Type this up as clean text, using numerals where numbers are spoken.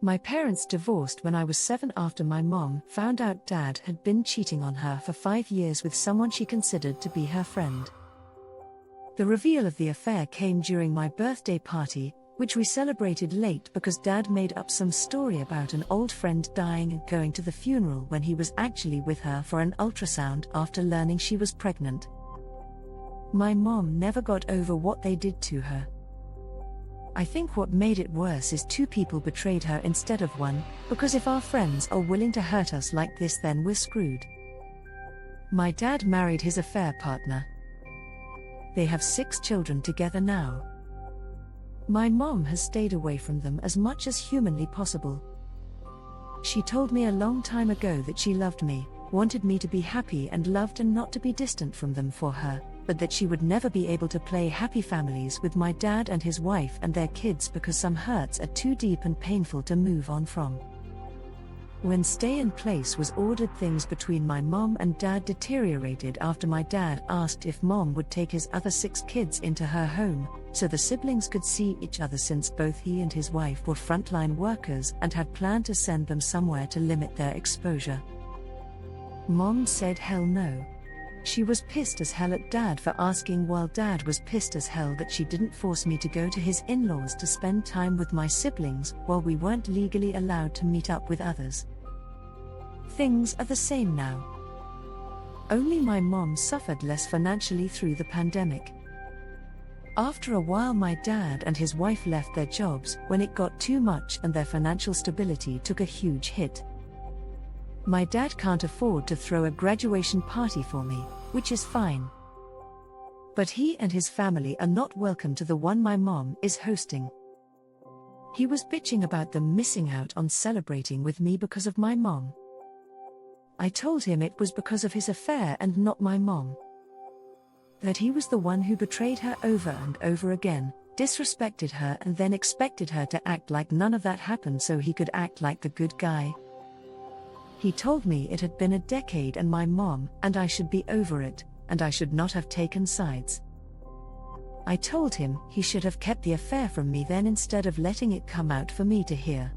My parents divorced when I was 7 after my mom found out dad had been cheating on her for 5 years with someone she considered to be her friend. The reveal of the affair came during my birthday party, which we celebrated late because dad made up some story about an old friend dying and going to the funeral when he was actually with her for an ultrasound after learning she was pregnant. My mom never got over what they did to her. I think what made it worse is 2 people betrayed her instead of 1, because if our friends are willing to hurt us like this, then we're screwed. My dad married his affair partner. They have 6 children together now. My mom has stayed away from them as much as humanly possible. She told me a long time ago that she loved me, wanted me to be happy and loved and not to be distant from them for her, but that she would never be able to play happy families with my dad and his wife and their kids because some hurts are too deep and painful to move on from. When stay in place was ordered, things between my mom and dad deteriorated after my dad asked if mom would take his other 6 kids into her home, so the siblings could see each other, since both he and his wife were frontline workers and had planned to send them somewhere to limit their exposure. Mom said hell no. She was pissed as hell at dad for asking, while dad was pissed as hell that she didn't force me to go to his in-laws to spend time with my siblings while we weren't legally allowed to meet up with others. Things are the same now. Only my mom suffered less financially through the pandemic. After a while, my dad and his wife left their jobs when it got too much and their financial stability took a huge hit. My dad can't afford to throw a graduation party for me, which is fine. But he and his family are not welcome to the one my mom is hosting. He was bitching about them missing out on celebrating with me because of my mom. I told him it was because of his affair and not my mom. That he was the one who betrayed her over and over again, disrespected her, and then expected her to act like none of that happened so he could act like the good guy. He told me it had been a decade and my mom and I should be over it, and I should not have taken sides. I told him he should have kept the affair from me then instead of letting it come out for me to hear.